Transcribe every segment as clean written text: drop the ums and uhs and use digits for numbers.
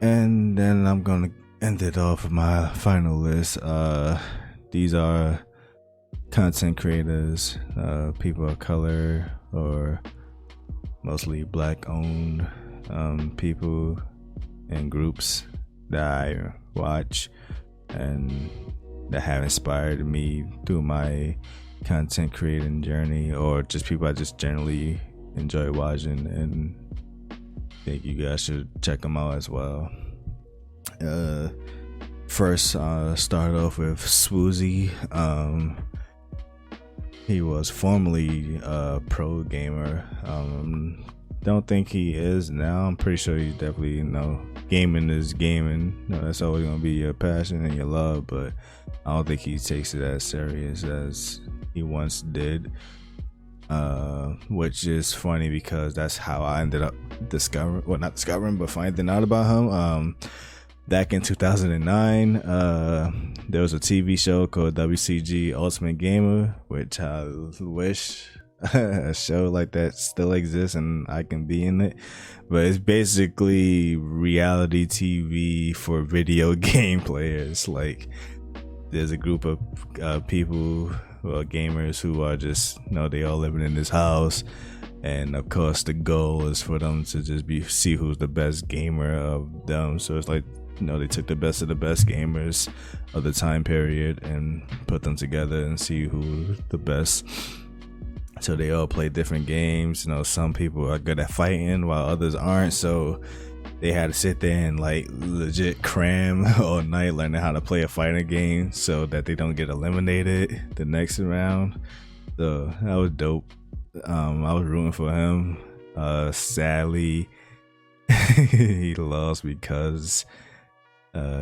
And then I'm gonna end it off with my final list. These are content creators, people of color, or mostly black owned people and groups that I watch and that have inspired me through my content creating journey, or just people I just generally enjoy watching and think you guys should check them out as well. First, start off with Swoozie. He was formerly a pro gamer. Don't think he is now. I'm pretty sure he's definitely, gaming is gaming. That's always gonna be your passion and your love, but I don't think he takes it as serious as he once did. Which is funny because that's how I ended up finding out about him. Back in 2009, there was a TV show called WCG Ultimate Gamer, which I wish a show like that still exists and I can be in it. But it's basically reality TV for video game players. Like, there's a group of people, gamers, who are just, they all living in this house. And of course, the goal is for them to just see who's the best gamer of them. So it's like, they took the best of the best gamers of the time period and put them together and see who's the best. So they all play different games. Some people are good at fighting while others aren't. So they had to sit there and legit cram all night learning how to play a fighting game so that they don't get eliminated the next round. So that was dope. I was rooting for him. Sadly, he lost because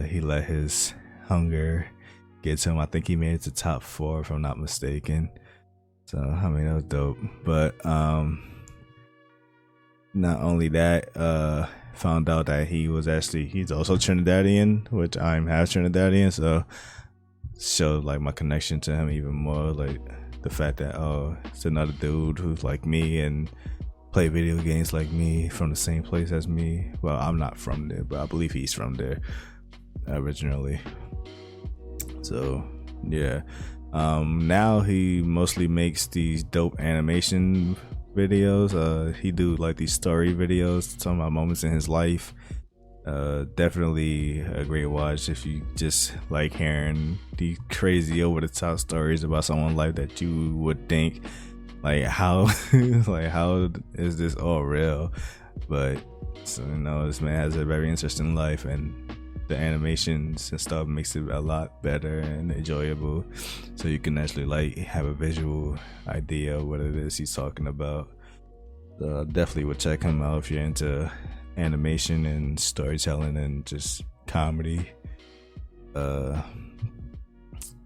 he let his hunger get to him. I think he made it to top 4 if I'm not mistaken. So that was dope. But not only that, found out that he's also Trinidadian, which I'm half Trinidadian, so showed my connection to him even more. The fact that it's another dude who's like me and play video games like me from the same place as me. Well, I'm not from there, but I believe he's from there originally. So yeah, now he mostly makes these dope animation videos. He do these story videos talking about moments in his life. Definitely a great watch if you just like hearing the crazy over the top stories about someone's life that you would think how how is this all real. But so, this man has a very interesting life, and the animations and stuff makes it a lot better and enjoyable, so you can actually have a visual idea of what it is he's talking about. Definitely would check him out if you're into animation and storytelling and just comedy.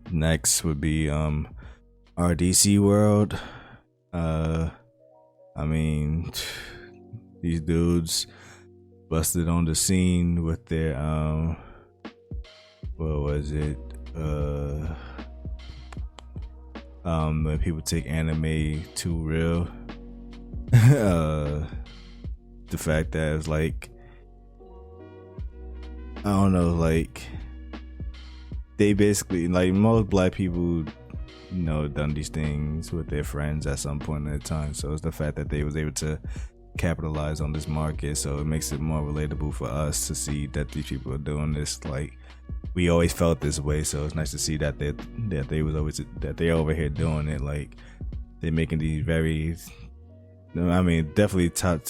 Next would be RDC World. These dudes busted on the scene with their what was it? When people take anime too real. The fact that it's I don't know, they basically, most black people, done these things with their friends at some point in time. So it's the fact that they was able to capitalize on this market, so it makes it more relatable for us to see that these people are doing this. We always felt this way, so it's nice to see that they're over here doing it. They're making these very, definitely top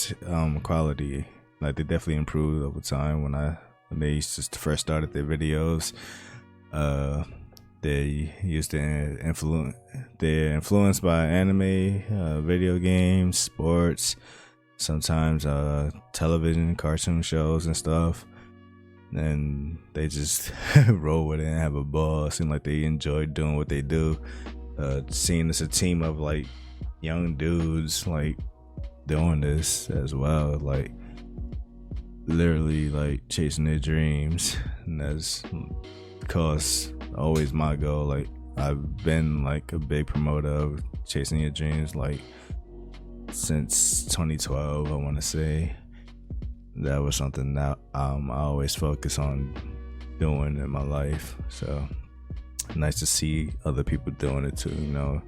quality. They definitely improved over time. When they just first started their videos, they used to they're influenced by anime, video games, sports, sometimes television, cartoon shows and stuff, and they just roll with it and have a ball. It seems like they enjoy doing what they do. Seeing it's a team of young dudes doing this as well, literally chasing their dreams, and that's of course always my goal. I've been a big promoter of chasing your dreams since 2012, I want to say. that was something that I always focus on doing in my life. So nice to see other people doing it too, you know.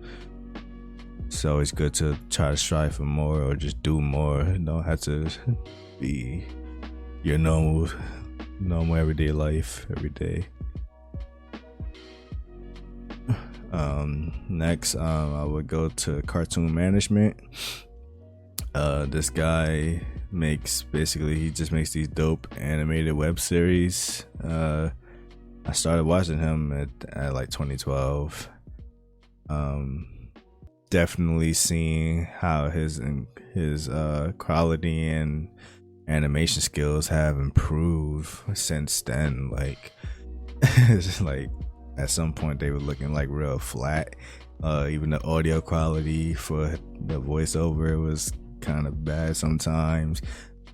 It's always good to try to strive for more or just do more. You don't have to be your normal everyday life every day. Next, I would go to cartoon management. This guy he just makes these dope animated web series. I started watching him at like 2012. Definitely seeing how his quality and animation skills have improved since then. Like, it's like at some point they were looking like real flat. Even the audio quality for the voiceover was kind of bad sometimes,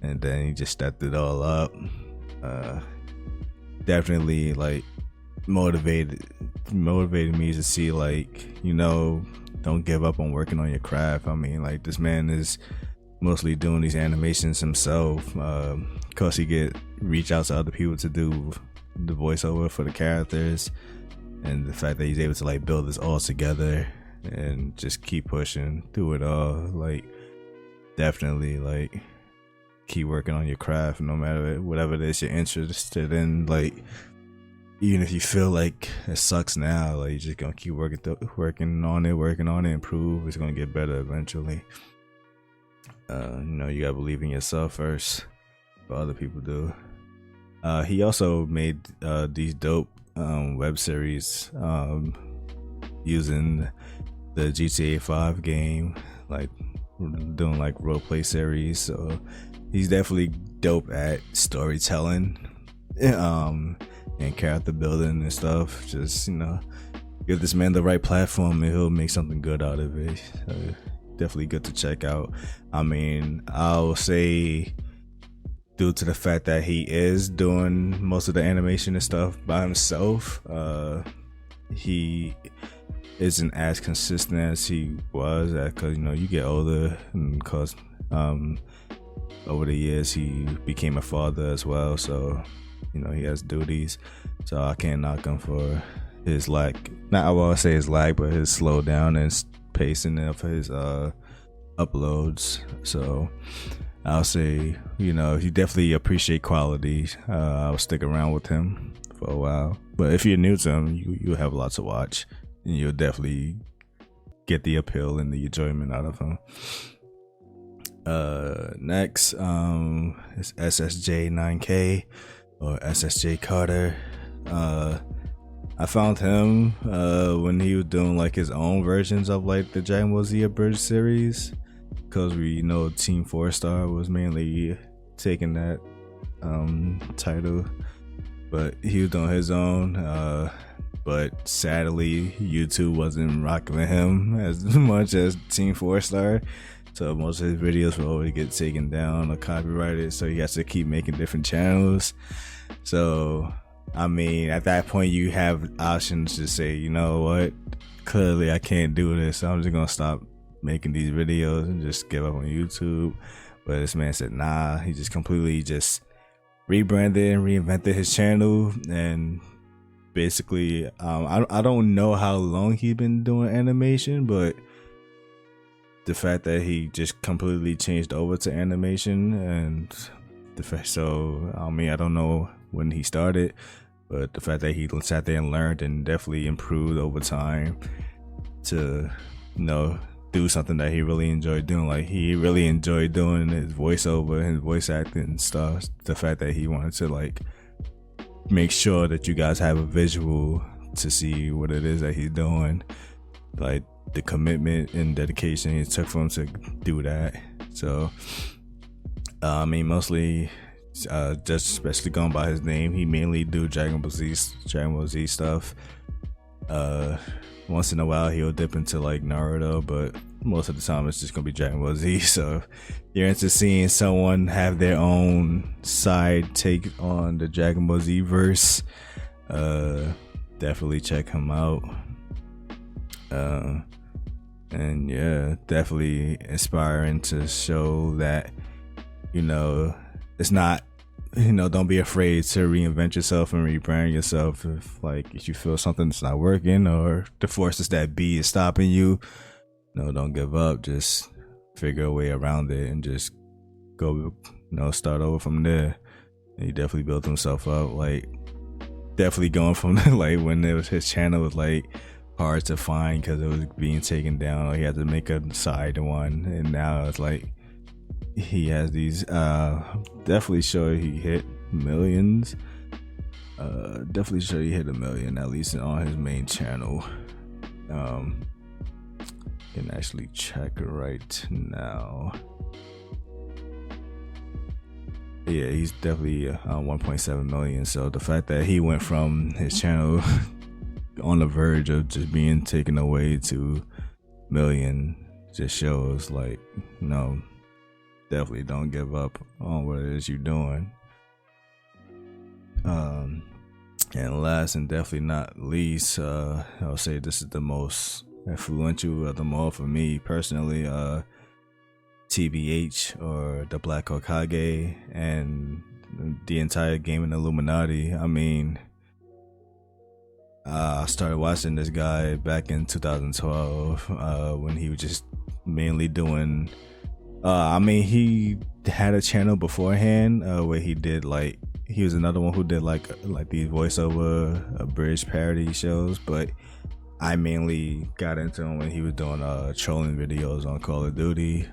and then he just stepped it all up. Definitely like motivated me to see, like, you know, don't give up on working on your craft. I mean, like, this man is mostly doing these animations himself. Cause he reach out to other people to do the voiceover for the characters, and the fact that he's able to like build this all together and just keep pushing through it all. Like, definitely like keep working on your craft no matter whatever it is you're interested in. Like, even if you feel like it sucks now, like, you're just gonna keep working on it, improve. It's gonna get better eventually. You know, you gotta believe in yourself first, but other people do. He also made these dope web series using the GTA 5 game, like doing like role play series. So he's definitely dope at storytelling and character building and stuff. Just, you know, give this man the right platform and he'll make something good out of it. Definitely good to check out. I mean, I'll say, due to the fact that he is doing most of the animation and stuff by himself, he isn't as consistent as he was, because, you know, you get older, and cause over the years he became a father as well, so, you know, he has duties. So I can't knock him for his lack, not I won't say his lack, but his slow down and pacing of his uploads. So I'll say, you know, if you definitely appreciate quality, I'll stick around with him for a while. But if you're new to him, you'll have a lot to watch, and you'll definitely get the appeal and the enjoyment out of him. Next, is SSJ 9K or SSJ Carter. I found him when he was doing like his own versions of like the Dragon Ball Z Abridged series, because we know Team 4-Star was mainly taking that title, but he was doing his own. But sadly, YouTube wasn't rocking with him as much as Team 4-Star, so most of his videos will always get taken down or copyrighted, so he has to keep making different channels. So I mean, at that point you have options to say, you know what, clearly I can't do this, so I'm just gonna stop making these videos and just give up on YouTube. But this man said nah. He just completely just rebranded and reinvented his channel, and basically I don't know how long he's been doing animation, but the fact that he just completely changed over to animation, and the fact, so I mean, I don't know when he started, but the fact that he sat there and learned and definitely improved over time to, you know, do something that he really enjoyed doing. Like, he really enjoyed doing his voiceover and voice acting and stuff. The fact that he wanted to like make sure that you guys have a visual to see what it is that he's doing, like the commitment and dedication it took for him to do that. So I mean, mostly just especially going by his name, he mainly do Dragon Ball Z stuff. Once in a while he'll dip into like Naruto, but most of the time it's just gonna be Dragon Ball Z. So if you're into seeing someone have their own side take on the Dragon Ball Z verse, definitely check him out. And yeah, definitely inspiring to show that, you know, it's not, don't be afraid to reinvent yourself and rebrand yourself. If you feel something's not working or the forces that be is stopping you, don't give up. Just figure a way around it and just go, start over from there. And he definitely built himself up. Definitely going from when his channel was hard to find because it was being taken down, or he had to make a side one, and now it's he has these definitely sure he hit millions. Definitely sure he hit 1 million, at least on his main channel. Can actually check right now. Yeah, he's definitely 1.7 million. So the fact that he went from his channel on the verge of just being taken away to million just shows definitely don't give up on what it is you're doing. And last and definitely not least, I'll say this is the most influential of them all for me personally. TBH, or the Blackhokage, and the entire gaming Illuminati. I mean, I started watching this guy back in 2012 when he was just mainly doing he had a channel beforehand where he did he was another one who did these voiceover abridged parody shows, but I mainly got into him when he was doing trolling videos on Call of Duty.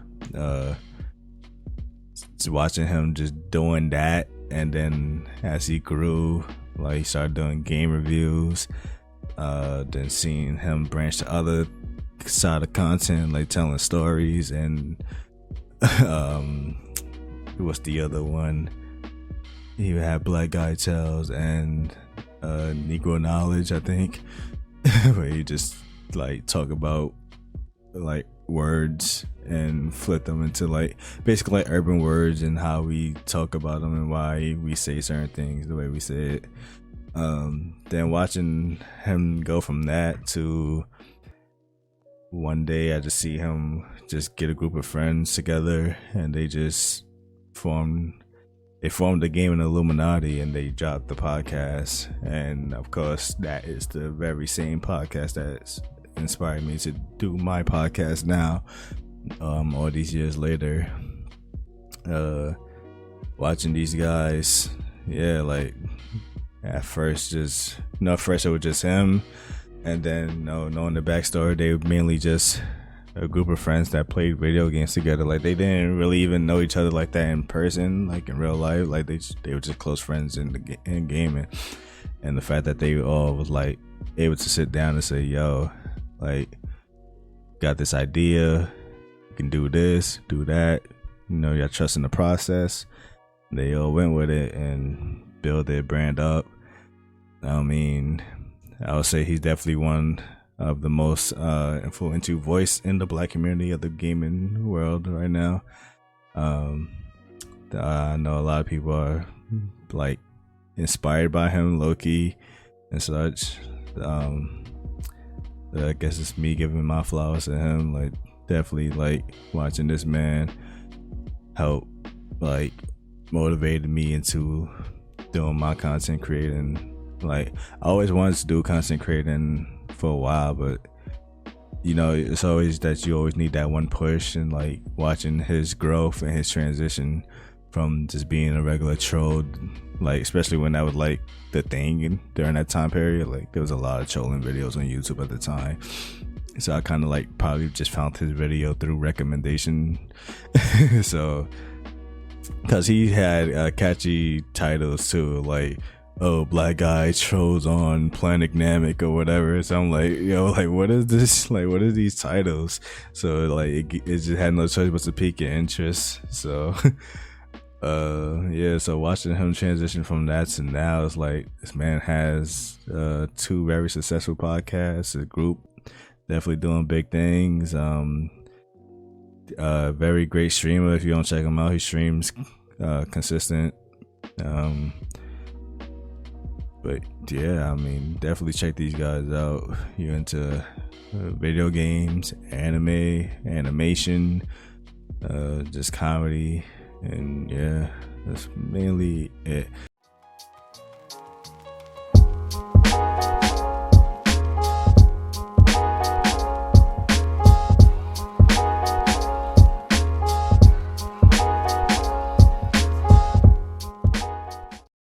Watching him just doing that, and then as he grew, he started doing game reviews, then seeing him branch to other side of content, telling stories, and what's the other one? He had Black Guy Tales and Negro Knowledge, I think, where he just talk about words and flip them into basically urban words and how we talk about them and why we say certain things the way we say it. Then watching him go from that to one day I just see him just get a group of friends together, and they just formed the gaming Illuminati, and they dropped the podcast. And of course that is the very same podcast that's inspired me to do my podcast now, all these years later. Watching these guys, at first just at first it was just him, and then knowing the backstory, they were mainly just a group of friends that played video games together. They didn't really even know each other like that in person, in real life. They were just close friends in gaming. And the fact that they all was able to sit down and say, yo, got this idea, you can do this, do that, y'all trust in the process. They all went with it and built their brand up. I mean, I would say he's definitely one of the most influential voice in the Black community of the gaming world right now. I know a lot of people are inspired by him, low-key and such. I guess it's me giving my flowers to him. Definitely watching this man help motivated me into doing my content creating. I always wanted to do content creating for a while, but it's always that you always need that one push. And watching his growth and his transition from just being a regular troll, especially when that was the thing during that time period. There was a lot of trolling videos on YouTube at the time, so I kind of probably just found his video through recommendation. So because he had catchy titles too, Black Guy Trolls on Planet Namek or whatever. So I'm what is this? What are these titles? So it just had no choice but to pique your interest. So so watching him transition from that to now, it's this man has 2 very successful podcasts, a group definitely doing big things. Very great streamer. If you don't check him out, he streams consistent. But yeah, I mean, definitely check these guys out. You're into video games, anime, animation, just comedy, and yeah, That's mainly it.